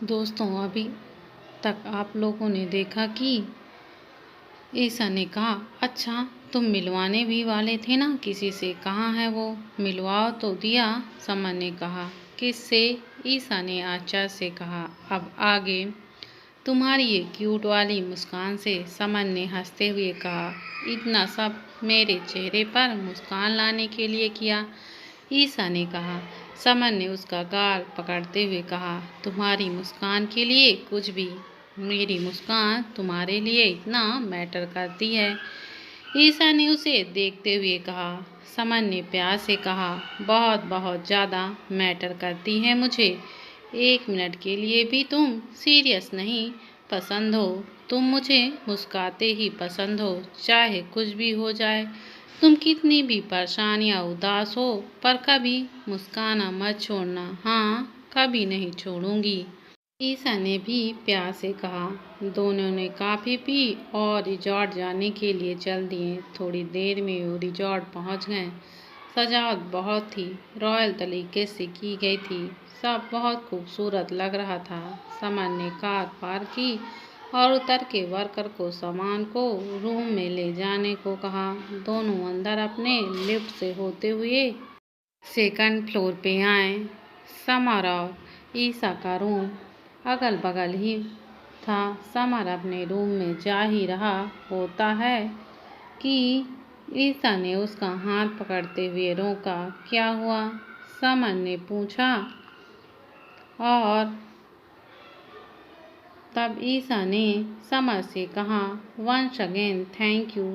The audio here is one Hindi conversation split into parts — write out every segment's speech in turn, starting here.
दोस्तों, अभी तक आप लोगों ने देखा कि ईसा ने कहा, अच्छा तुम मिलवाने भी वाले थे ना किसी से, कहाँ है वो? मिलवाओ तो दिया। समन ने कहा। किससे? ईसा ने आचार्य से कहा। अब आगे तुम्हारी ये क्यूट वाली मुस्कान से। समन ने हंसते हुए कहा। इतना सब मेरे चेहरे पर मुस्कान लाने के लिए किया? ईसा ने कहा। समन ने उसका गाल पकड़ते हुए कहा, तुम्हारी मुस्कान के लिए कुछ भी। मेरी मुस्कान तुम्हारे लिए इतना मैटर करती है? ईसा ने उसे देखते हुए कहा। समन ने प्यार से कहा, बहुत बहुत ज़्यादा मैटर करती है मुझे। 1 मिनट के लिए भी तुम सीरियस नहीं पसंद हो। तुम मुझे मुस्कुराते ही पसंद हो, चाहे कुछ भी हो जाए। तुम कितनी भी परेशान या उदास हो, पर कभी मुस्काना मत छोड़ना। हाँ, कभी नहीं छोड़ूंगी। ईसा ने भी प्यार से कहा। दोनों ने काफ़ी पी और रिजॉर्ट जाने के लिए चल दिए। थोड़ी देर में वो रिजॉर्ट पहुंच गए। सजावट बहुत थी, रॉयल तरीके से की गई थी। सब बहुत खूबसूरत लग रहा था। समन ने कार पार्क की और उतर के वर्कर को सामान को रूम में ले जाने को कहा। दोनों अंदर अपने लिफ्ट से होते हुए सेकंड फ्लोर पे आए। समर और ईसा का रूम अगल बगल ही था। समर अपने रूम में जा ही रहा होता है कि ईसा ने उसका हाथ पकड़ते हुए रोका। क्या हुआ? समर ने पूछा। और तब ईसा ने समर से कहा, वंस अगेन थैंक यू।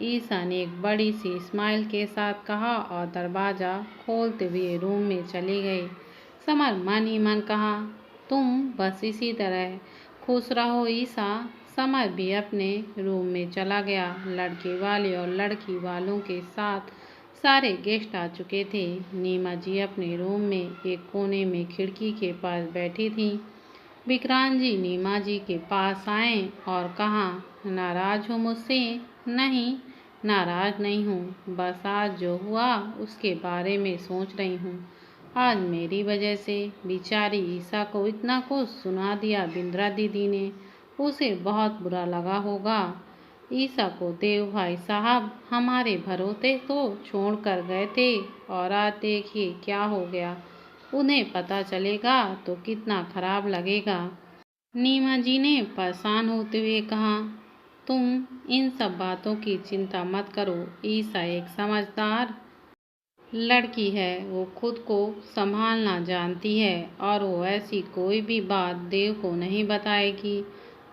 ईसा ने एक बड़ी सी स्माइल के साथ कहा और दरवाज़ा खोलते हुए रूम में चली गई। समर मन ही मन कहा, तुम बस इसी तरह खुश रहो ईसा। समर भी अपने रूम में चला गया। लड़के वाले और लड़की वालों के साथ सारे गेस्ट आ चुके थे। नीमा जी अपने रूम में एक कोने में खिड़की के पास बैठी थी। विक्रांत जी नीमा जी के पास आए और कहा, नाराज हो मुझसे? नहीं, नाराज नहीं हूँ, बस आज जो हुआ उसके बारे में सोच रही हूँ। आज मेरी वजह से बेचारी ईसा को इतना कुछ सुना दिया बिंद्रा दीदी ने। उसे बहुत बुरा लगा होगा। ईसा को देव भाई साहब हमारे भरोसे तो छोड़ कर गए थे और आज देखिए क्या हो गया। उन्हें पता चलेगा तो कितना खराब लगेगा। नीमा जी ने परेशान होते हुए कहा, तुम इन सब बातों की चिंता मत करो। ईसा एक समझदार लड़की है, वो खुद को संभालना जानती है और वो ऐसी कोई भी बात देव को नहीं बताएगी।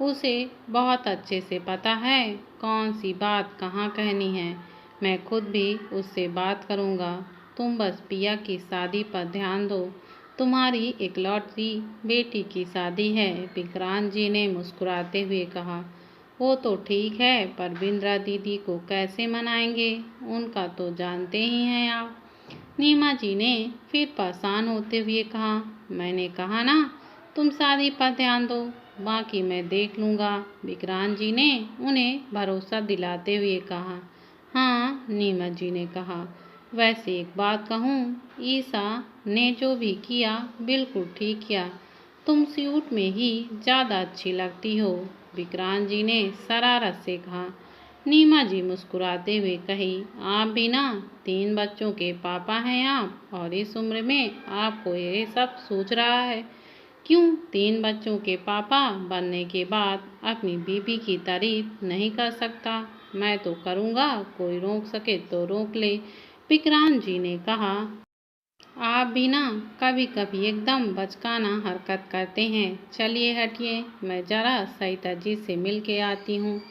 उसे बहुत अच्छे से पता है कौन सी बात कहाँ कहनी है। मैं खुद भी उससे बात करूँगा। तुम बस पिया की शादी पर ध्यान दो। तुम्हारी इकलौती बेटी की शादी है। विक्रांत जी ने मुस्कुराते हुए कहा। वो तो ठीक है, पर बिंद्रा दीदी को कैसे मनाएंगे? उनका तो जानते ही हैं आप। नीमा जी ने फिर परेशान होते हुए कहा, मैंने कहा ना, तुम शादी पर ध्यान दो, बाकी मैं देख लूँगा। विक्रांत जी ने उन्हें भरोसा दिलाते हुए कहा। हाँ, नीमा जी ने कहा, वैसे एक बात कहूँ, ईसा ने जो भी किया बिल्कुल ठीक किया। तुम सूट में ही ज़्यादा अच्छी लगती हो। विक्रांत जी ने शरारत से कहा। नीमा जी मुस्कुराते हुए कही, आप भी ना 3 बच्चों के पापा हैं आप, और इस उम्र में आपको ये सब सोच रहा है। क्यों 3 बच्चों के पापा बनने के बाद अपनी बीबी की तारीफ नहीं कर सकता? मैं तो करूँगा, कोई रोक सके तो रोक ले। विक्रांत जी ने कहा। आप भी ना कभी कभी एकदम बचकाना हरकत करते हैं। चलिए हटिए, मैं जरा सरिता जी से मिल के आती हूँ।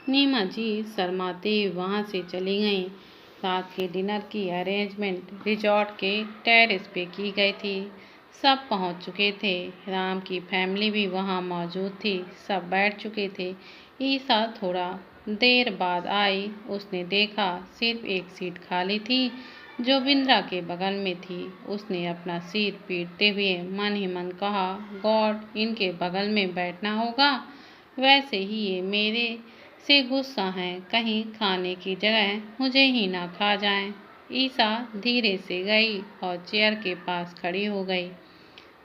नीमा जी शर्माते वहाँ से चली गईं। रात के डिनर की अरेंजमेंट रिजॉर्ट के टेरेस पे की गई थी। सब पहुँच चुके थे। राम की फैमिली भी वहाँ मौजूद थी। सब बैठ चुके थे। ईसा थोड़ा देर बाद आई। उसने देखा सिर्फ एक सीट खाली थी जो बिंद्रा के बगल में थी। उसने अपना सिर पीटते हुए मन ही मन कहा, गॉड, इनके बगल में बैठना होगा। वैसे ही ये मेरे से गुस्सा हैं, कहीं खाने की जगह मुझे ही ना खा जाएं। ईसा धीरे से गई और चेयर के पास खड़ी हो गई।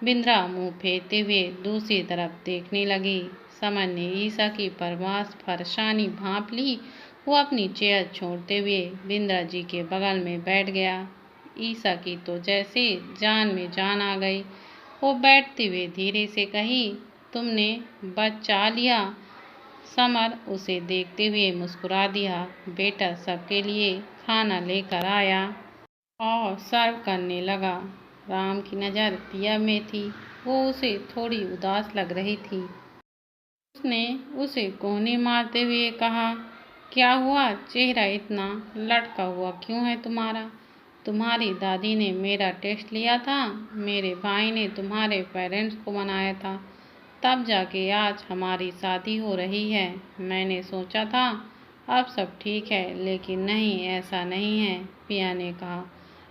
बिंद्रा मुंह फेरते हुए दूसरी तरफ देखने लगी। समर ने ईशा की परेशानी भांप ली। वो अपनी चेयर छोड़ते हुए बिंद्रा जी के बगल में बैठ गया। ईशा की तो जैसे जान में जान आ गई। वो बैठते हुए धीरे से कही, तुमने बचा लिया। समर उसे देखते हुए मुस्कुरा दिया। बेटा सबके लिए खाना लेकर आया और सर्व करने लगा। राम की नज़र पिया में थी। वो उसे थोड़ी उदास लग रही थी। उसने उसे कोहनी मारते हुए कहा, क्या हुआ, चेहरा इतना लटका हुआ क्यों है तुम्हारा? तुम्हारी दादी ने मेरा टेस्ट लिया था। मेरे भाई ने तुम्हारे पेरेंट्स को मनाया था, तब जाके आज हमारी शादी हो रही है। मैंने सोचा था अब सब ठीक है, लेकिन नहीं, ऐसा नहीं है, पिया ने कहा।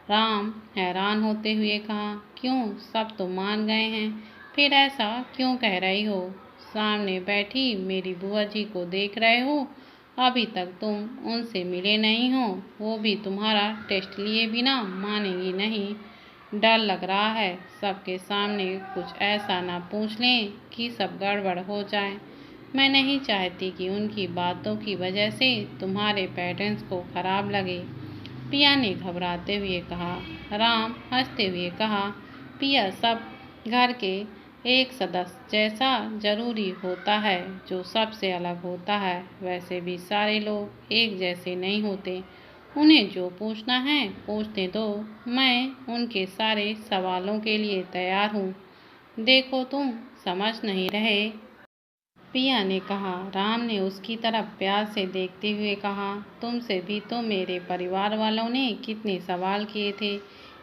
राम हैरान होते हुए कहा, क्यों, सब तो मान गए हैं, फिर ऐसा क्यों कह रही हो? सामने बैठी मेरी बुआ जी को देख रहे हो, अभी तक तुम उनसे मिले नहीं हो। वो भी तुम्हारा टेस्ट लिए बिना मानेगी नहीं। डर लग रहा है सबके सामने कुछ ऐसा ना पूछ लें कि सब गड़बड़ हो जाए। मैं नहीं चाहती कि उनकी बातों की वजह से तुम्हारे पेरेंट्स को खराब लगे, पिया ने घबराते हुए कहा। राम हंसते हुए कहा, पिया सब घर के एक सदस्य जैसा जरूरी होता है जो सबसे अलग होता है। वैसे भी सारे लोग एक जैसे नहीं होते। उन्हें जो पूछना है पूछने दो, मैं उनके सारे सवालों के लिए तैयार हूँ। देखो तुम समझ नहीं रहे, पिया ने कहा। राम ने उसकी तरफ प्यार से देखते हुए कहा, तुमसे भी तो मेरे परिवार वालों ने कितने सवाल किए थे,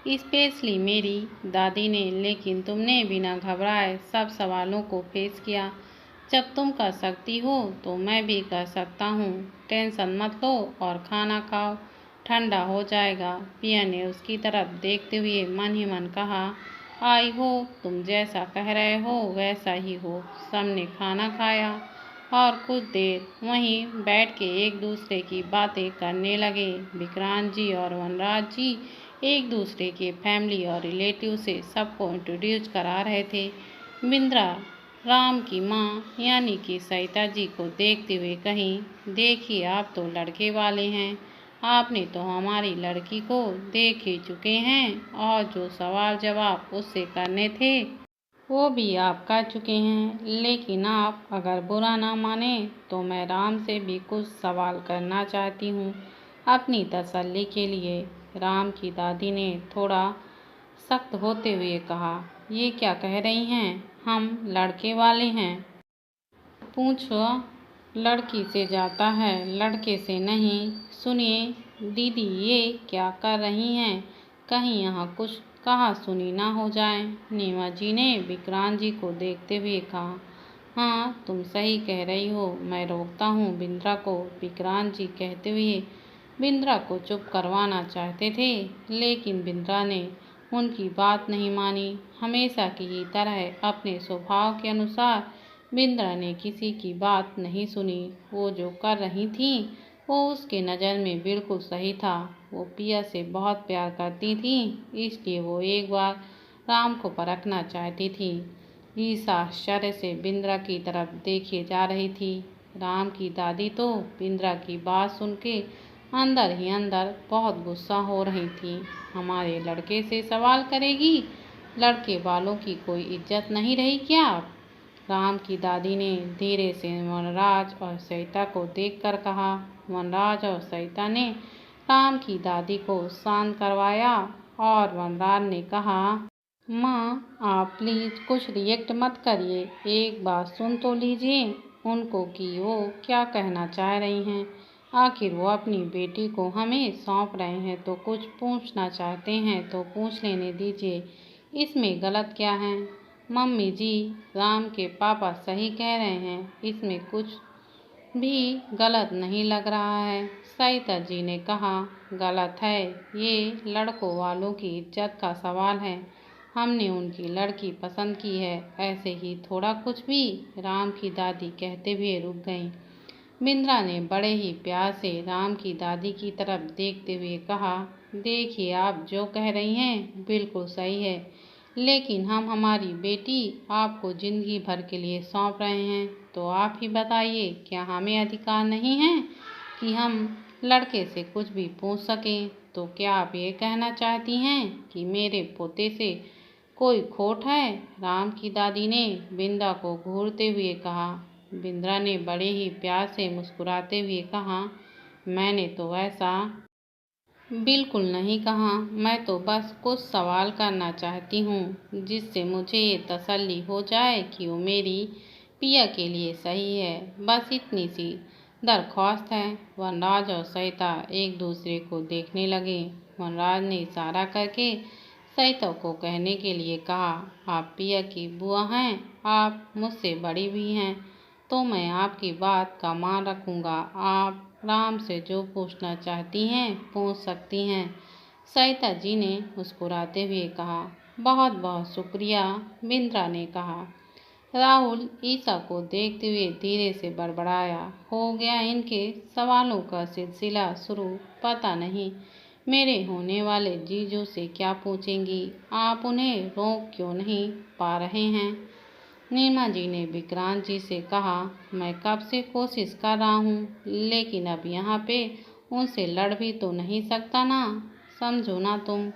स्पेशली मेरी दादी ने, लेकिन तुमने बिना घबराए सब सवालों को फेस किया। जब तुम कर सकती हो तो मैं भी कर सकता हूँ। टेंशन मत लो और खाना खाओ, ठंडा हो जाएगा। पिया ने उसकी तरफ देखते हुए मन ही मन कहा, आई हो तुम जैसा कह रहे हो वैसा ही हो। सबने खाना खाया और कुछ देर वहीं बैठ के एक दूसरे की बातें करने लगे। विक्रांत जी और वनराज जी एक दूसरे के फैमिली और रिलेटिव से सबको इंट्रोड्यूस करा रहे थे। बिंद्रा राम की माँ यानी कि सरिता जी को देखते हुए कहीं, देखिए आप तो लड़के वाले हैं, आपने तो हमारी लड़की को देख ही चुके हैं और जो सवाल जवाब उससे करने थे वो भी आप कर चुके हैं। लेकिन आप अगर बुरा ना माने तो मैं राम से भी कुछ सवाल करना चाहती हूँ अपनी तसल्ली के लिए। राम की दादी ने थोड़ा सख्त होते हुए कहा, ये क्या कह रही हैं, हम लड़के वाले हैं? पूछो लड़की से जाता है, लड़के से नहीं। सुनिए दीदी, ये क्या कर रही हैं, कहीं यहाँ कुछ कहा सुनी ना हो जाए। नीमा जी ने विक्रांत जी को देखते हुए कहा, हाँ तुम सही कह रही हो, मैं रोकता हूँ बिंद्रा को, विक्रांत जी कहते हुए बिंद्रा को चुप करवाना चाहते थे, लेकिन बिंद्रा ने उनकी बात नहीं मानी। हमेशा की ही तरह अपने स्वभाव के अनुसार बिंद्रा ने किसी की बात नहीं सुनी। वो जो कर रही थी वो उसके नज़र में बिल्कुल सही था। वो पिया से बहुत प्यार करती थी, इसलिए वो एक बार राम को परखना चाहती थी। ईशा आश्चर्य से बिंद्रा की तरफ देखे जा रही थी। राम की दादी तो बिंद्रा की बात सुन के अंदर ही अंदर बहुत गुस्सा हो रही थी। हमारे लड़के से सवाल करेगी, लड़के वालों की कोई इज्जत नहीं रही क्या? राम की दादी ने धीरे से वनराज और सरिता को देखकर कहा। वनराज और सरिता ने राम की दादी को शांत करवाया और वनराज ने कहा, माँ आप प्लीज़ कुछ रिएक्ट मत करिए, एक बात सुन तो लीजिए उनको कि वो क्या कहना चाह रही हैं। आखिर वो अपनी बेटी को हमें सौंप रहे हैं, तो कुछ पूछना चाहते हैं तो पूछ लेने दीजिए, इसमें गलत क्या है? मम्मी जी, राम के पापा सही कह रहे हैं, इसमें कुछ भी गलत नहीं लग रहा है। सरिता जी ने कहा, गलत है, ये लड़कों वालों की इज्जत का सवाल है, हमने उनकी लड़की पसंद की है, ऐसे ही थोड़ा कुछ भी। राम की दादी कहते हुए रुक गईं। बिंद्रा ने बड़े ही प्यार से राम की दादी की तरफ देखते हुए कहा, देखिए आप जो कह रही हैं बिल्कुल सही है, लेकिन हम हमारी बेटी आपको जिंदगी भर के लिए सौंप रहे हैं, तो आप ही बताइए, क्या हमें अधिकार नहीं है कि हम लड़के से कुछ भी पूछ सकें? तो क्या आप ये कहना चाहती हैं कि मेरे पोते से कोई खोट है? राम की दादी ने बिंद्रा को घूरते हुए कहा। बिंद्रा ने बड़े ही प्यार से मुस्कुराते हुए कहा, मैंने तो ऐसा बिल्कुल नहीं कहा। मैं तो बस कुछ सवाल करना चाहती हूँ जिससे मुझे ये तसल्ली हो जाए कि वो मेरी पिया के लिए सही है। बस इतनी सी दरख्वास्त है। वनराज और सरिता एक दूसरे को देखने लगे। वनराज ने इशारा करके सरिता को कहने के लिए कहा, आप पिया की बुआ हैं, आप मुझसे बड़ी भी हैं, तो मैं आपकी बात का मान रखूंगा। आप राम से जो पूछना चाहती हैं पूछ सकती हैं। सरिता जी ने मुस्कुराते हुए कहा। बहुत बहुत शुक्रिया, बिंद्रा ने कहा। राहुल ईसा को देखते हुए धीरे से बड़बड़ाया, हो गया इनके सवालों का सिलसिला शुरू। पता नहीं मेरे होने वाले जीजू से क्या पूछेंगी। आप उन्हें रोक क्यों नहीं पा रहे हैं? नीमा जी ने विक्रांत जी से कहा, मैं कब से कोशिश कर रहा हूँ, लेकिन अब यहाँ पे उनसे लड़ भी तो नहीं सकता ना, समझो ना तुम।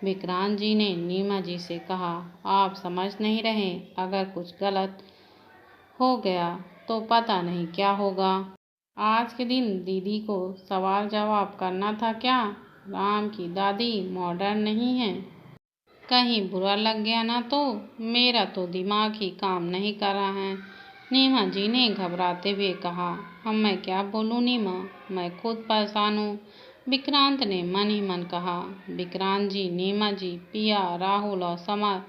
विक्रांत जी ने नीमा जी से कहा, आप समझ नहीं रहे, अगर कुछ गलत हो गया तो पता नहीं क्या होगा। आज के दिन दीदी को सवाल जवाब करना था क्या? राम की दादी मॉडर्न नहीं है, कहीं बुरा लग गया ना तो? मेरा तो दिमाग ही काम नहीं कर रहा है। नीमा जी ने घबराते हुए कहा। अब मैं क्या बोलूं नीमा, मैं खुद परेशान हूँ, विक्रांत ने मन ही मन कहा। विक्रांत जी, नीमा जी, पिया, राहुल और समर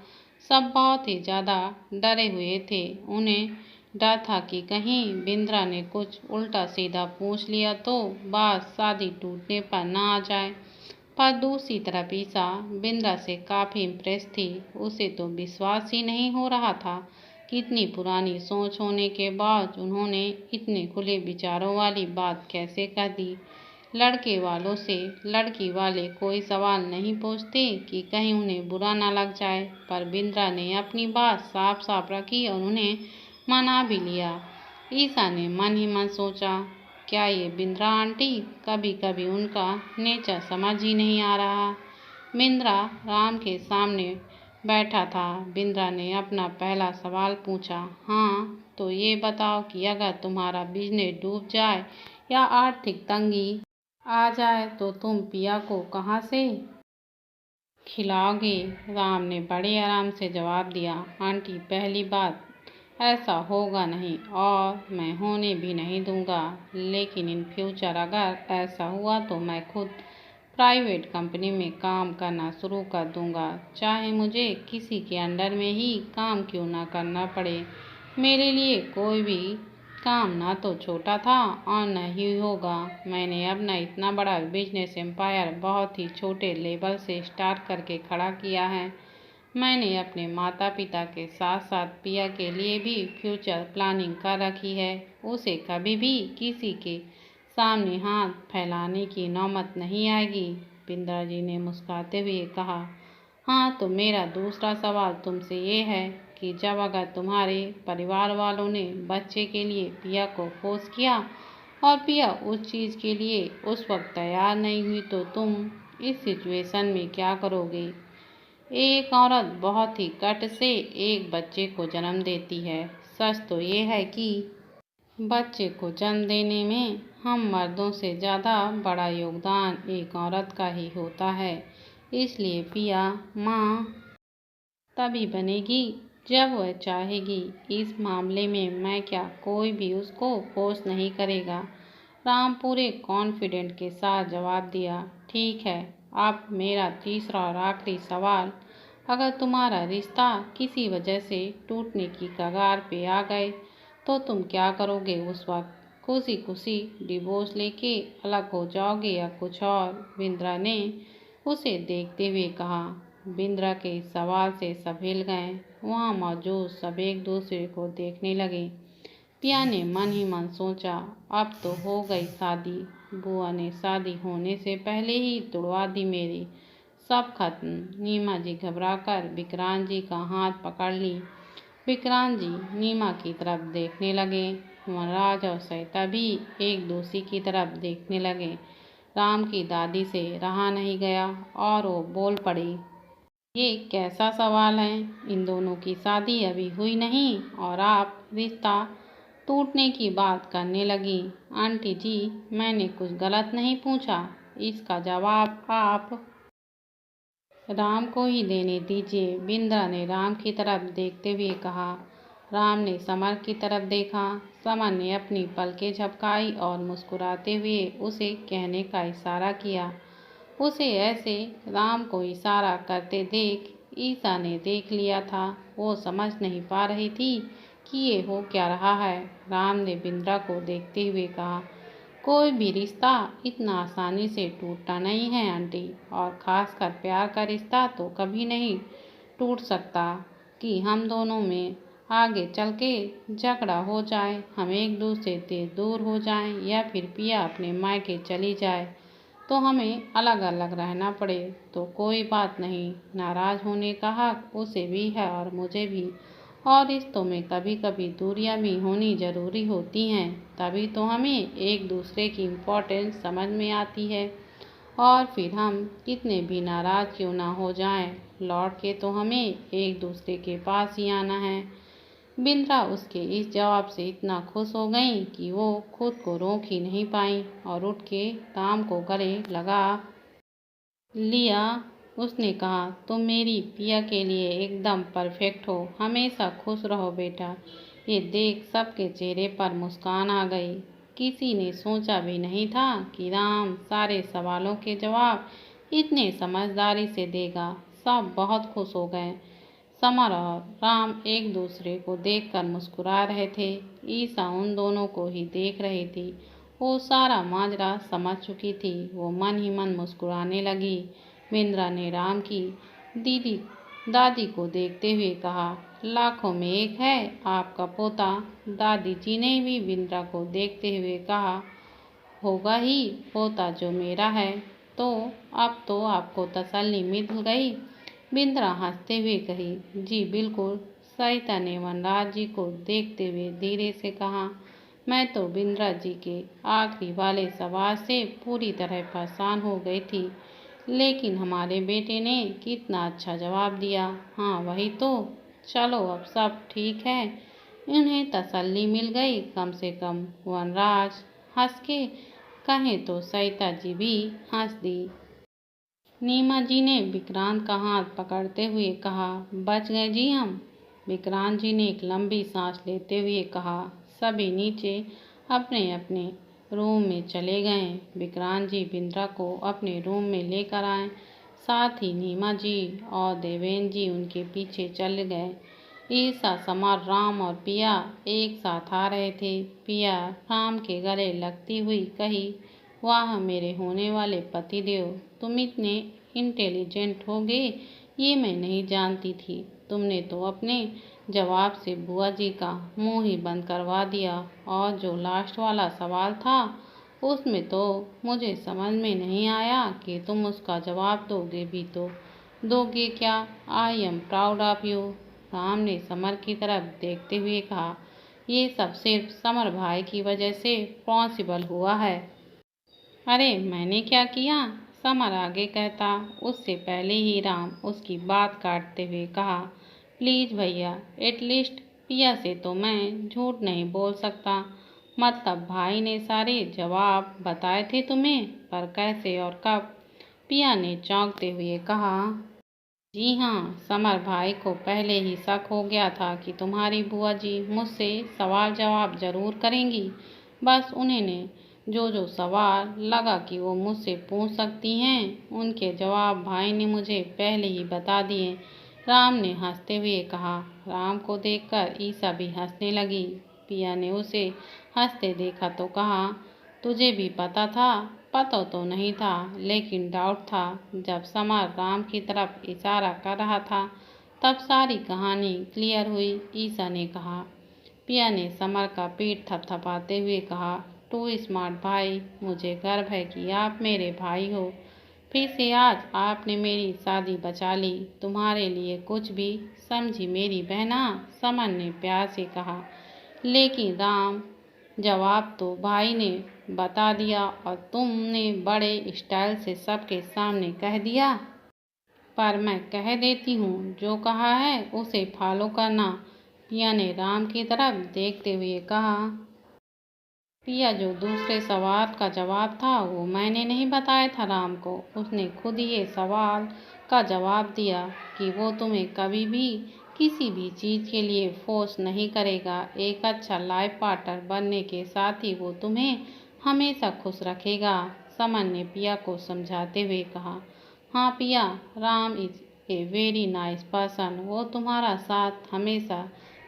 सब बहुत ही ज़्यादा डरे हुए थे। उन्हें डर था कि कहीं बिंद्रा ने कुछ उल्टा सीधा पूछ लिया तो बात शादी टूटने पर ना आ जाए। पर दूसरी तरफ ईसा बिंद्रा से काफ़ी इम्प्रेस थी। उसे तो विश्वास ही नहीं हो रहा था कि इतनी पुरानी सोच होने के बाद उन्होंने इतने खुले विचारों वाली बात कैसे कर दी। लड़के वालों से लड़की वाले कोई सवाल नहीं पूछते कि कहीं उन्हें बुरा ना लग जाए, पर बिंद्रा ने अपनी बात साफ साफ रखी और उन्हें मना भी लिया। ईसा ने मन ही मन सोचा, क्या ये बिंद्रा आंटी, कभी कभी उनका नेचर समझ ही नहीं आ रहा। बिंद्रा राम के सामने बैठा था। बिंद्रा ने अपना पहला सवाल पूछा, हाँ तो ये बताओ कि अगर तुम्हारा बिजनेस डूब जाए या आर्थिक तंगी आ जाए तो तुम पिया को कहाँ से खिलाओगे? राम ने बड़े आराम से जवाब दिया, आंटी पहली बात ऐसा होगा नहीं और मैं होने भी नहीं दूंगा, लेकिन इन फ्यूचर अगर ऐसा हुआ तो मैं खुद प्राइवेट कंपनी में काम करना शुरू कर दूंगा, चाहे मुझे किसी के अंडर में ही काम क्यों ना करना पड़े। मेरे लिए कोई भी काम ना तो छोटा था और न ही होगा। मैंने अपना इतना बड़ा बिजनेस एम्पायर बहुत ही छोटे लेवल से स्टार्ट करके खड़ा किया है। मैंने अपने माता पिता के साथ साथ पिया के लिए भी फ्यूचर प्लानिंग कर रखी है। उसे कभी भी किसी के सामने हाथ फैलाने की नौबत नहीं आएगी। बिंद्रा जी ने मुस्कुराते हुए कहा, हाँ तो मेरा दूसरा सवाल तुमसे ये है कि जब अगर तुम्हारे परिवार वालों ने बच्चे के लिए पिया को फोर्स किया और पिया उस चीज़ के लिए उस वक्त तैयार नहीं हुई तो तुम इस सिचुएशन में क्या करोगे? एक औरत बहुत ही कष्ट से एक बच्चे को जन्म देती है। सच तो ये है कि बच्चे को जन्म देने में हम मर्दों से ज़्यादा बड़ा योगदान एक औरत का ही होता है। इसलिए पिया माँ तभी बनेगी जब वह चाहेगी। इस मामले में मैं क्या, कोई भी उसको फोर्स नहीं करेगा। राम पूरे कॉन्फिडेंट के साथ जवाब दिया, ठीक है। अब मेरा तीसरा और आखिरी सवाल, अगर तुम्हारा रिश्ता किसी वजह से टूटने की कगार पे आ गए तो तुम क्या करोगे उस वक्त? खुशी खुशी डिवोर्स लेके अलग हो जाओगे या कुछ और? बिंद्रा ने उसे देखते हुए कहा। बिंद्रा के इस सवाल से सब हिल गए। वहाँ मौजूद सब एक दूसरे को देखने लगे। पिया ने मन ही मन सोचा, अब तो हो गई शादी। बुआ ने शादी होने से पहले ही तुड़वा दी मेरी। सब खत्म। नीमा जी घबराकर विक्रांत जी का हाथ पकड़ ली। विक्रांत जी नीमा की तरफ देखने लगे। वनराज और सरिता भी एक दूसरे की तरफ देखने लगे। राम की दादी से रहा नहीं गया और वो बोल पड़ी, ये कैसा सवाल है? इन दोनों की शादी अभी हुई नहीं और आप रिश्ता टूटने की बात करने लगी। आंटी जी, मैंने कुछ गलत नहीं पूछा। इसका जवाब आप राम को ही देने दीजिए। बिंद्रा ने राम की तरफ देखते हुए कहा। राम ने समर की तरफ देखा। समर ने अपनी पलकें झपकाई और मुस्कुराते हुए उसे कहने का इशारा किया। उसे ऐसे राम को इशारा करते देख ईशा ने देख लिया था। वो समझ नहीं पा रही थी कि ये हो क्या रहा है। राम ने बिंद्रा को देखते हुए कहा, कोई भी रिश्ता इतना आसानी से टूटता नहीं है आंटी, और खासकर प्यार का रिश्ता तो कभी नहीं टूट सकता कि हम दोनों में आगे चल के झगड़ा हो जाए, हम एक दूसरे से दूर हो जाएं, या फिर पिया अपने मायके चली जाए तो हमें अलग अलग रहना पड़े तो कोई बात नहीं। नाराज होने का हक उसे भी है और मुझे भी, और रिश्तों में कभी कभी दूरियां भी होनी जरूरी होती हैं, तभी तो हमें एक दूसरे की इम्पोर्टेंस समझ में आती है। और फिर हम कितने भी नाराज क्यों ना हो जाएं, लौट के तो हमें एक दूसरे के पास ही आना है। बिंद्रा उसके इस जवाब से इतना खुश हो गई कि वो खुद को रोक ही नहीं पाई और उठ के राम को गले लगा लिया। उसने कहा, तुम मेरी पिया के लिए एकदम परफेक्ट हो, हमेशा खुश रहो बेटा। ये देख सबके चेहरे पर मुस्कान आ गई। किसी ने सोचा भी नहीं था कि राम सारे सवालों के जवाब इतने समझदारी से देगा। सब बहुत खुश हो गए। समर और राम एक दूसरे को देखकर मुस्कुरा रहे थे। ईशा उन दोनों को ही देख रही थी। वो सारा माजरा समझ चुकी थी। वो मन ही मन मुस्कुराने लगी। बिंद्रा ने राम की दीदी दादी को देखते हुए कहा, लाखों में एक है आपका पोता। दादी जी ने भी बिंद्रा को देखते हुए कहा, होगा ही पोता जो मेरा है। तो अब तो आपको तसल्ली मिल गई। बिंद्रा हंसते हुए कही, जी बिल्कुल। सरिता ने वनराज जी को देखते हुए धीरे से कहा, मैं तो बिंद्रा जी के आखिरी वाले सवाल से पूरी तरह परेशान हो गई थी, लेकिन हमारे बेटे ने कितना अच्छा जवाब दिया। हाँ वही तो, चलो अब सब ठीक है। उन्हें तसल्ली मिल गई कम से कम। वनराज हंस के कहें तो सरिता जी भी हंस दी। नीमा जी ने विक्रांत का हाथ पकड़ते हुए कहा, बच गए जी हम। विक्रांत जी ने एक लंबी सांस लेते हुए कहा। सभी नीचे अपने अपने रूम में चले गए। विक्रांत जी बिंद्रा को अपने रूम में लेकर आए। साथ ही नीमा जी और देवेंद्र जी उनके पीछे चले गए। ईशा, समर, राम और पिया एक साथ आ रहे थे। पिया राम के गले लगती हुई कही, वाह मेरे होने वाले पतिदेव, तुम इतने इंटेलिजेंट होगे ये मैं नहीं जानती थी। तुमने तो अपने जवाब से बुआ जी का मुंह ही बंद करवा दिया, और जो लास्ट वाला सवाल था उसमें तो मुझे समझ में नहीं आया कि तुम उसका जवाब दोगे भी तो दोगे क्या। I am proud of you. Ram ने समर की तरफ देखते हुए कहा, ये सब सिर्फ समर भाई की वजह से पॉसिबल हुआ है। अरे मैंने क्या किया? समर आगे कहता, उससे पहले ही राम उसकी बात काटते हुए कहा, प्लीज भैया, एटलीस्ट पिया से तो मैं झूठ नहीं बोल सकता। मतलब भाई ने सारे जवाब बताए थे तुम्हें, पर कैसे और कब? पिया ने चौंकते हुए कहा, जी हाँ, समर भाई को पहले ही शक हो गया था कि तुम्हारी बुआ जी मुझसे सवाल जवाब जरूर करेंगी। बस उन्हें ने जो जो सवाल लगा कि वो मुझसे पूछ सकती हैं, उनके जवाब भाई ने मुझे पहले ही बता दिए। राम ने हंसते हुए कहा। राम को देखकर ईशा भी हंसने लगी। पिया ने उसे हंसते देखा तो कहा, तुझे भी पता था? पता तो नहीं था, लेकिन डाउट था। जब समर राम की तरफ इशारा कर रहा था तब सारी कहानी क्लियर हुई। ईशा ने कहा। पिया ने समर का पीठ थपथपाते हुए कहा, टू स्मार्ट भाई, मुझे गर्व है कि आप मेरे भाई हो। फिर से आज आपने मेरी शादी बचा ली। तुम्हारे लिए कुछ भी समझी मेरी बहना, समन ने प्यार से कहा। लेकिन राम, जवाब तो भाई ने बता दिया और तुमने बड़े स्टाइल से सबके सामने कह दिया। पर मैं कह देती हूँ, जो कहा है उसे फॉलो करना, पिया ने राम की तरफ देखते हुए कहा। पिया, जो दूसरे सवाल का जवाब था वो मैंने नहीं बताया था राम को। उसने खुद ये सवाल का जवाब दिया कि वो तुम्हें कभी भी किसी भी चीज़ के लिए फोर्स नहीं करेगा। एक अच्छा लाइफ पार्टनर बनने के साथ ही वो तुम्हें हमेशा खुश रखेगा, समन ने पिया को समझाते हुए कहा। हाँ पिया, Ram is a very nice person. वो तुम्हारा साथ हमेशा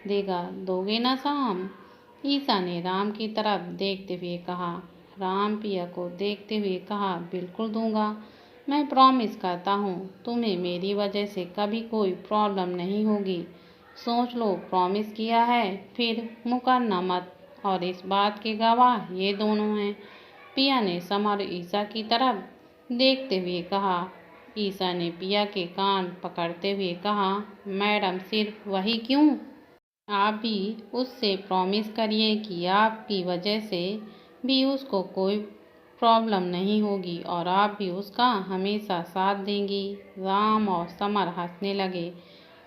देगा, दोगे ना साम? ईसा ने राम की तरफ देखते हुए कहा। राम पिया को देखते हुए कहा, बिल्कुल दूंगा। मैं प्रॉमिस करता हूँ तुम्हें मेरी वजह से कभी कोई प्रॉब्लम नहीं होगी। सोच लो, प्रॉमिस किया है, फिर मुकरना मत। और इस बात के गवाह ये दोनों हैं। पिया ने समर ईसा की तरफ देखते हुए कहा। ईसा ने पिया के कान पकड़ते हुए कहा, मैडम सिर्फ वही क्यों? आप भी उससे प्रॉमिस करिए कि आपकी वजह से भी उसको कोई प्रॉब्लम नहीं होगी और आप भी उसका हमेशा साथ देंगी। राम और समर हंसने लगे।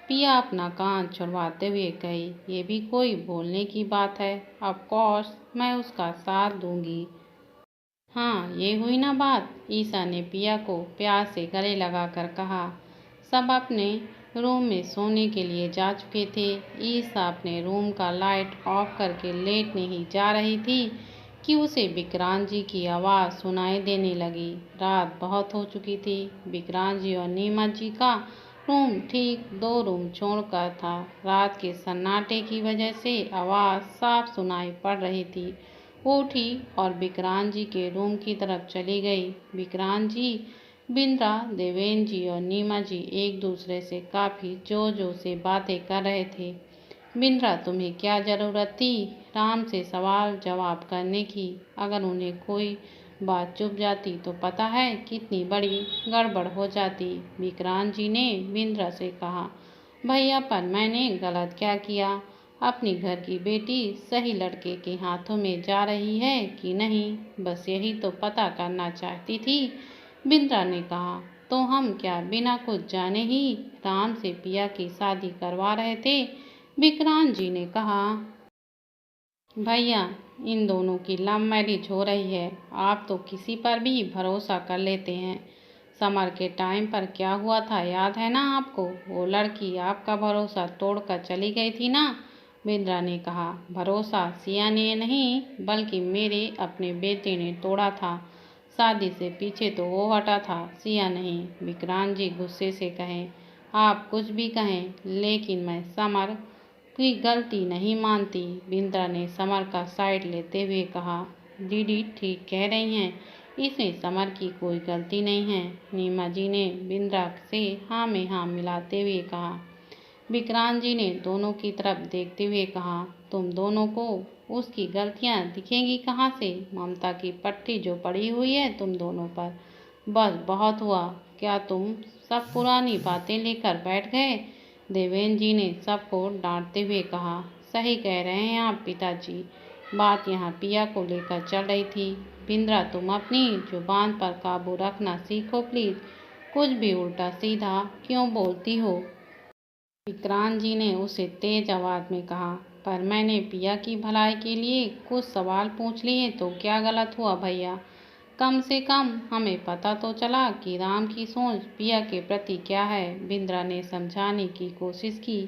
पिया अपना कान छुड़वाते हुए कही, ये भी कोई बोलने की बात है? ऑफ कोर्स मैं उसका साथ दूंगी। हाँ, ये हुई ना बात, ईसा ने पिया को प्यार से गले लगाकर कहा। सब अपने रूम में सोने के लिए जा चुके थे। ईसा अपने रूम का लाइट ऑफ करके लेटने ही जा रही थी कि उसे विक्रांत जी की आवाज़ सुनाई देने लगी। रात बहुत हो चुकी थी। विक्रांत जी और नीमा जी का रूम ठीक 2 रूम छोड़कर था। रात के सन्नाटे की वजह से आवाज़ साफ सुनाई पड़ रही थी। वो उठी और विक्रांत जी के रूम की तरफ चली गई। विक्रांत जी, बिंद्रा, देवेंद्र जी और नीमा जी एक दूसरे से काफ़ी जोर जोर से बातें कर रहे थे। बिंद्रा, तुम्हें क्या ज़रूरत थी राम से सवाल जवाब करने की? अगर उन्हें कोई बात चुप जाती तो पता है कितनी बड़ी गड़बड़ हो जाती। विक्रांत जी ने बिंद्रा से कहा। भैया, पर मैंने गलत क्या किया? अपनी घर की बेटी सही लड़के के हाथों में जा रही है कि नहीं, बस यही तो पता करना चाहती थी, बिंद्रा ने कहा। तो हम क्या बिना कुछ जाने ही राम से पिया की शादी करवा रहे थे? विक्रांत जी ने कहा। भैया, इन दोनों की लव मैरिज हो रही है। आप तो किसी पर भी भरोसा कर लेते हैं। समर के टाइम पर क्या हुआ था याद है ना आपको? वो लड़की आपका भरोसा तोड़कर चली गई थी ना, बिंद्रा ने कहा। भरोसा सिया ने नहीं, बल्कि मेरे अपने बेटे ने तोड़ा था। शादी से पीछे तो वो हटा था, सिया नहीं। विक्रांत जी गुस्से से कहें। आप कुछ भी कहें, लेकिन मैं समर की गलती नहीं मानती, बिंद्रा ने समर का साइड लेते हुए कहा। दीदी ठीक कह रही हैं, इसमें समर की कोई गलती नहीं है, नीमा जी ने बिंद्रा से हाँ में हाँ मिलाते हुए कहा। विक्रांत जी ने दोनों की तरफ देखते हुए कहा, तुम दोनों को उसकी गलतियां दिखेंगी कहाँ से? ममता की पट्टी जो पड़ी हुई है तुम दोनों पर। बस बहुत हुआ, क्या तुम सब पुरानी बातें लेकर बैठ गए? देवेंद्र जी ने सबको डांटते हुए कहा। सही कह रहे हैं आप पिताजी, बात यहाँ पिया को लेकर चल रही थी। बिंद्रा, तुम अपनी जुबान पर काबू रखना सीखो प्लीज। कुछ भी उल्टा सीधा क्यों बोलती हो? विक्रांत जी ने उसे तेज आवाज में कहा। पर मैंने पिया की भलाई के लिए कुछ सवाल पूछ लिए तो क्या गलत हुआ भैया? कम से कम हमें पता तो चला कि राम की सोच पिया के प्रति क्या है, बिंद्रा ने समझाने की कोशिश की।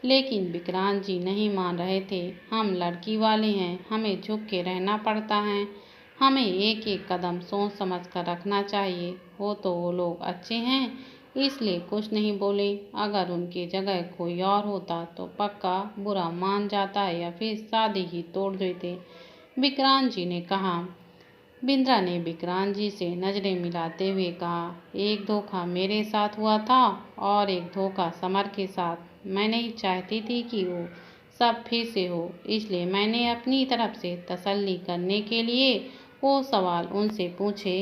लेकिन विक्रांत जी नहीं मान रहे थे। हम लड़की वाले हैं, हमें झुक के रहना पड़ता है। हमें एक एक कदम सोच समझ कर रखना चाहिए। हो तो वो लोग अच्छे हैं, इसलिए कुछ नहीं बोले। अगर उनकी जगह कोई और होता तो पक्का बुरा मान जाता या फिर शादी ही तोड़ देते, विक्रांत जी ने कहा। बिंद्रा ने विक्रांत जी से नजरें मिलाते हुए कहा। एक धोखा मेरे साथ हुआ था और एक धोखा समर के साथ। मैं नहीं चाहती थी कि वो सब फिर से हो, इसलिए मैंने अपनी तरफ से तसल्ली करने के लिए वो सवाल उनसे पूछे।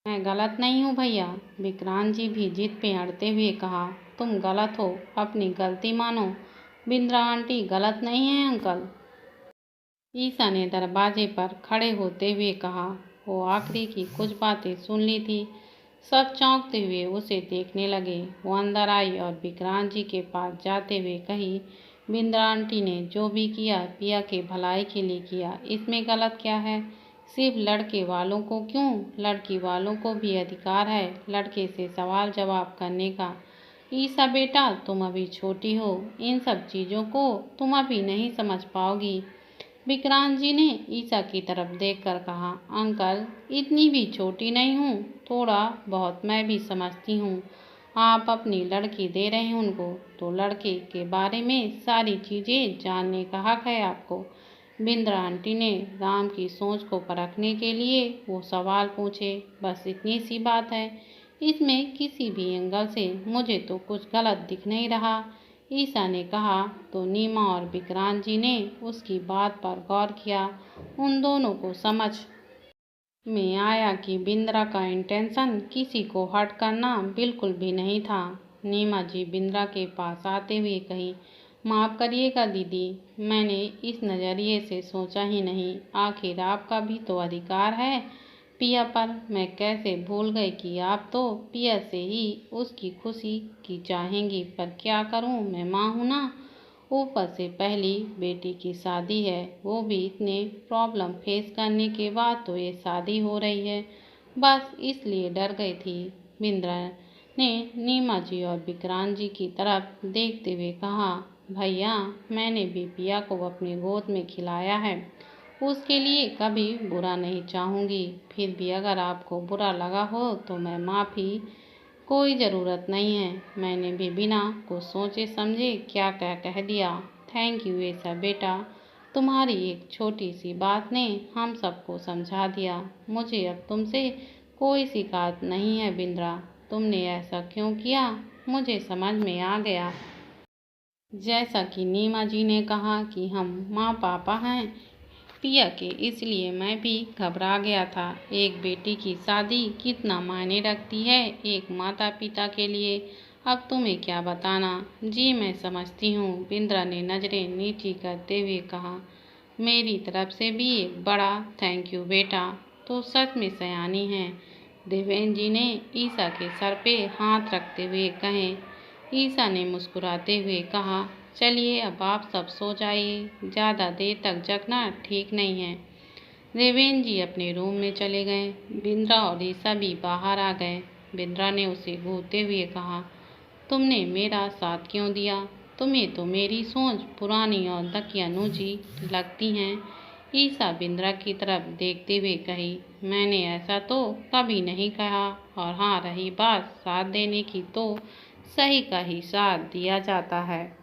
मैं गलत नहीं हूँ भैया, विक्रांत जी भी जिद पे अड़ते हुए कहा। तुम गलत हो, अपनी गलती मानो। बिंद्रा आंटी गलत नहीं है अंकल, ईसा ने दरवाजे पर खड़े होते हुए कहा। वो आखिरी की कुछ बातें सुन ली थी। सब चौंकते हुए उसे देखने लगे। वो अंदर आई और विक्रांत जी के पास जाते हुए कही, बिंद्रा आंटी ने जो भी किया पिया के भलाई के लिए किया, इसमें गलत क्या है? सिर्फ लड़के वालों को क्यों, लड़की वालों को भी अधिकार है लड़के से सवाल जवाब करने का। ईसा बेटा, तुम अभी छोटी हो, इन सब चीज़ों को तुम अभी नहीं समझ पाओगी। विक्रांत जी ने ईसा की तरफ देखकर कहा, अंकल इतनी भी छोटी नहीं हूँ, थोड़ा बहुत मैं भी समझती हूँ। आप अपनी लड़की दे रहे हैं उनको, तो लड़के के बारे में सारी चीज़ें जानने का हक है आपको। बिंद्रा आंटी ने राम की सोच को परखने के लिए वो सवाल पूछे, बस इतनी सी बात है। इसमें किसी भी एंगल से मुझे तो कुछ गलत दिख नहीं रहा। ईसा ने कहा तो नीमा और विक्रांत जी ने उसकी बात पर गौर किया। उन दोनों को समझ में आया कि बिंद्रा का इंटेंशन किसी को हर्ट करना बिल्कुल भी नहीं था। नीमा जी बिंद्रा के पास आते हुए कही, माफ़ करिएगा दीदी, मैंने इस नज़रिए से सोचा ही नहीं। आखिर आपका भी तो अधिकार है पिया पर। मैं कैसे भूल गई कि आप तो पिया से ही उसकी खुशी की चाहेंगी, पर क्या करूं, मैं माँ हूं ना। ऊपर से पहली बेटी की शादी है, वो भी इतने प्रॉब्लम फेस करने के बाद तो ये शादी हो रही है, बस इसलिए डर गई थी। बिंद्रा ने नीमा जी और विक्रांत जी की तरफ देखते हुए कहा, भैया मैंने भी पिया को अपनी गोद में खिलाया है, उसके लिए कभी बुरा नहीं चाहूँगी। फिर भी अगर आपको बुरा लगा हो तो मैं माफ़ी, कोई ज़रूरत नहीं है। मैंने भी बिना कुछ सोचे समझे क्या क्या कह दिया। थैंक यू ऐसा बेटा, तुम्हारी एक छोटी सी बात ने हम सबको समझा दिया। मुझे अब तुमसे कोई शिकायत नहीं है बिंद्रा, तुमने ऐसा क्यों किया मुझे समझ में आ गया। जैसा कि नीमा जी ने कहा कि हम माँ पापा हैं पिया के, इसलिए मैं भी घबरा गया था। एक बेटी की शादी कितना मायने रखती है एक माता पिता के लिए, अब तुम्हें क्या बताना। जी मैं समझती हूँ, बिंद्रा ने नज़रें नीची करते हुए कहा। मेरी तरफ से भी एक बड़ा थैंक यू बेटा, तो सच में सयानी है। देवेंद्र जी ने ईसा के सर पे हाथ रखते हुए कहे। ईसा ने मुस्कुराते हुए कहा, चलिए अब आप सब सो जाइए, ज़्यादा देर तक जगना ठीक नहीं है। देवेंद्र जी अपने रूम में चले गए। बिंद्रा और ईसा भी बाहर आ गए। बिंद्रा ने उसे घूरते हुए कहा, तुमने मेरा साथ क्यों दिया? तुम्हें तो मेरी सोच पुरानी और दकियानूजी लगती हैं। ईसा बिंद्रा की तरफ देखते हुए कही, मैंने ऐसा तो कभी नहीं कहा, और हाँ रही बात साथ देने की, तो सही का ही साथ दिया जाता है,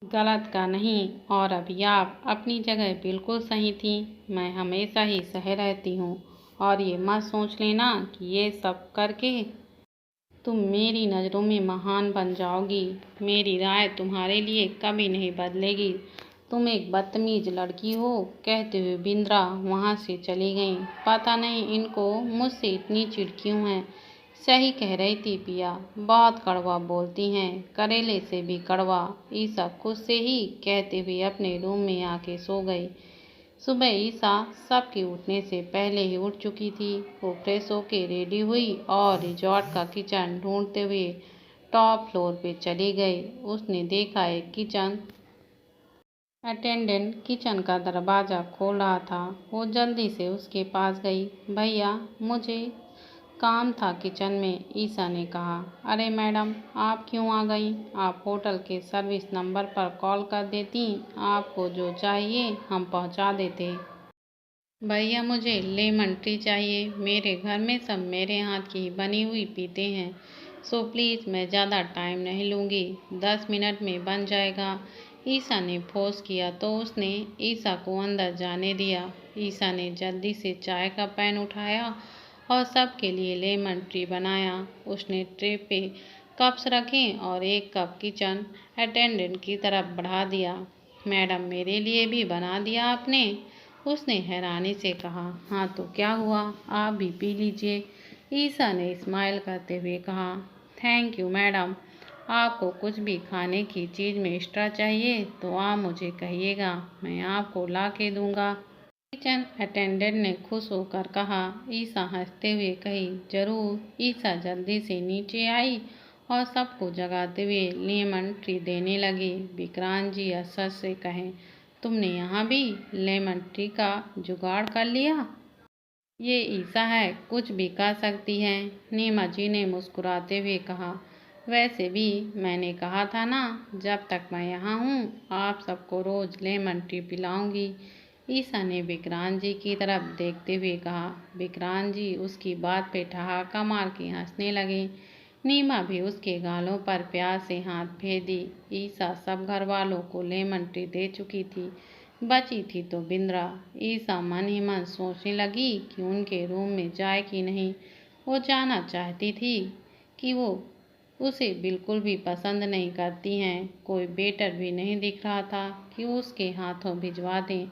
गलत का नहीं। और अभी आप अपनी जगह बिल्कुल सही थी। मैं हमेशा ही सह रहती हूँ, और ये मत सोच लेना कि ये सब करके तुम मेरी नज़रों में महान बन जाओगी। मेरी राय तुम्हारे लिए कभी नहीं बदलेगी। तुम एक बदतमीज लड़की हो, कहते हुए बिंद्रा वहाँ से चली गई। पता नहीं इनको मुझसे इतनी चिढ़ क्यों है। सही कह रही थी पिया, बहुत कड़वा बोलती हैं, करेले से भी कड़वा। ईसा खुद से ही कहते हुए अपने रूम में आके सो गई। सुबह ईसा सबके उठने से पहले ही उठ चुकी थी। वो फ्रेश होके रेडी हुई और रिजॉर्ट का किचन ढूंढते हुए टॉप फ्लोर पे चली गई। उसने देखा एक किचन अटेंडेंट किचन का दरवाज़ा खोल रहा था। वो जल्दी से उसके पास गई। भैया मुझे काम था किचन में, ईसा ने कहा। अरे मैडम आप क्यों आ गई? आप होटल के सर्विस नंबर पर कॉल कर देती, आपको जो चाहिए हम पहुंचा देते। भैया मुझे लेमन टी चाहिए, मेरे घर में सब मेरे हाथ की बनी हुई पीते हैं, सो प्लीज़ मैं ज़्यादा टाइम नहीं लूँगी, 10 मिनट में बन जाएगा। ईसा ने फोर्स किया तो उसने ईसा को अंदर जाने दिया। ईसा ने जल्दी से चाय का पैन उठाया और सबके लिए लेमन टी बनाया। उसने ट्रे पे कप्स रखे और एक कप किचन अटेंडेंट की तरफ बढ़ा दिया। मैडम मेरे लिए भी बना दिया आपने? उसने हैरानी से कहा। हाँ तो क्या हुआ, आप भी पी लीजिए। ईसा ने स्माइल करते हुए कहा, थैंक यू मैडम। आपको कुछ भी खाने की चीज़ में एक्स्ट्रा चाहिए तो आप मुझे कहिएगा, मैं आपको ला के दूंगा। किचन अटेंडेंट ने खुश होकर कहा। ईसा हंसते हुए कही, जरूर। ईसा जल्दी से नीचे आई और सबको जगाते हुए लेमन ट्री देने लगी। विक्रांत जी असर से कहें, तुमने यहाँ भी लेमन ट्री का जुगाड़ कर लिया? ये ईसा है, कुछ भी कर सकती है। नीमा जी ने मुस्कुराते हुए कहा, वैसे भी मैंने कहा था ना, जब तक मैं यहाँ हूँ आप सबको रोज लेमन टी पिलाऊंगी। ईसा ने विक्रांत जी की तरफ देखते हुए कहा। विक्रांत जी उसकी बात पे ठहाका मार के हंसने लगे। नीमा भी उसके गालों पर प्यार से हाथ फेर दी। ईसा सब घर वालों को लेमन टी दे चुकी थी, बची थी तो बिंद्रा। ईसा मन ही मन सोचने लगी कि उनके रूम में जाए कि नहीं। वो जाना चाहती थी कि वो उसे बिल्कुल भी पसंद नहीं करती हैं। कोई बेटर भी नहीं दिख रहा था कि उसके हाथों भिजवा दें।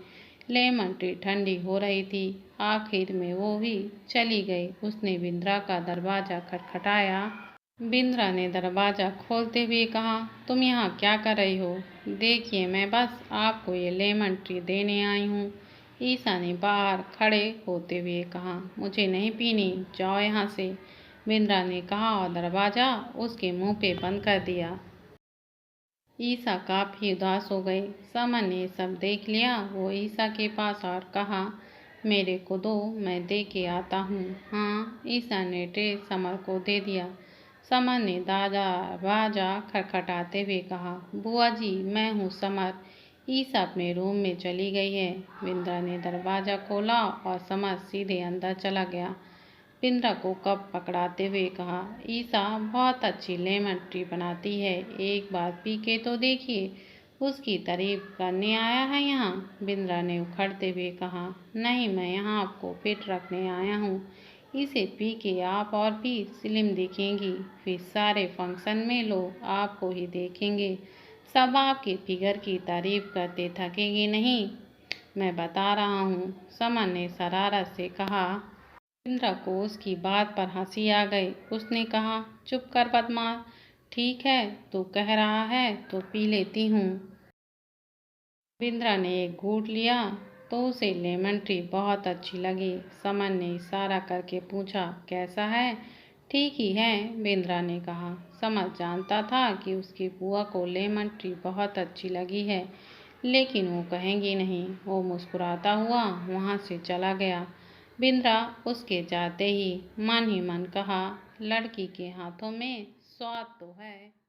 लेमन टी ठंडी हो रही थी। आखिर में वो भी चली गई। उसने बिंद्रा का दरवाज़ा खटखटाया। बिंद्रा ने दरवाज़ा खोलते हुए कहा, तुम यहाँ क्या कर रही हो? देखिए, मैं बस आपको ये लेमन टी देने आई हूँ। ईसा ने बाहर खड़े होते हुए कहा, मुझे नहीं पीनी, जाओ यहाँ से। बिंद्रा ने कहा और दरवाज़ा उसके मुंह पे बंद कर दिया। ईसा काफ़ी उदास हो गई। समन ने सब देख लिया। वो ईसा के पास और कहा, मेरे को दो, मैं दे के आता हूँ। हाँ। ईसा ने ट्रे समर को दे दिया। समर ने दरवाज़ा खटखटाते हुए कहा, बुआ जी, मैं हूँ समर। ईसा अपने रूम में चली गई है। बिंद्रा ने दरवाज़ा खोला और समर सीधे अंदर चला गया। बिंद्रा को कप पकड़ाते हुए कहा, ईसा बहुत अच्छी लेमन टी बनाती है, एक बार पी के तो देखिए। उसकी तारीफ करने आया है यहाँ? बिंद्रा ने उखड़ते हुए कहा, नहीं, मैं यहाँ आपको फिट रखने आया हूँ। इसे पी के आप और भी स्लिम दिखेंगी। फिर सारे फंक्शन में लोग आपको ही देखेंगे, सब आपके फिगर की तारीफ करते थकेंगे नहीं। मैं बता रहा हूँ, समन ने शरारत से कहा। इंद्रा को उसकी बात पर हंसी आ गई। उसने कहा, चुप कर बदमाश। ठीक है, तू कह रहा है तो पी लेती हूँ। बिंद्रा ने एक घूंट लिया तो उसे लेमन टी बहुत अच्छी लगी। समन ने इशारा करके पूछा, कैसा है? ठीक ही है, बिंद्रा ने कहा। समन जानता था कि उसकी बुआ को लेमन टी बहुत अच्छी लगी है, लेकिन वो कहेंगी नहीं। वो मुस्कुराता हुआ वहाँ से चला गया। बिंद्रा उसके जाते ही मन कहा, लड़की के हाथों में स्वाद तो है।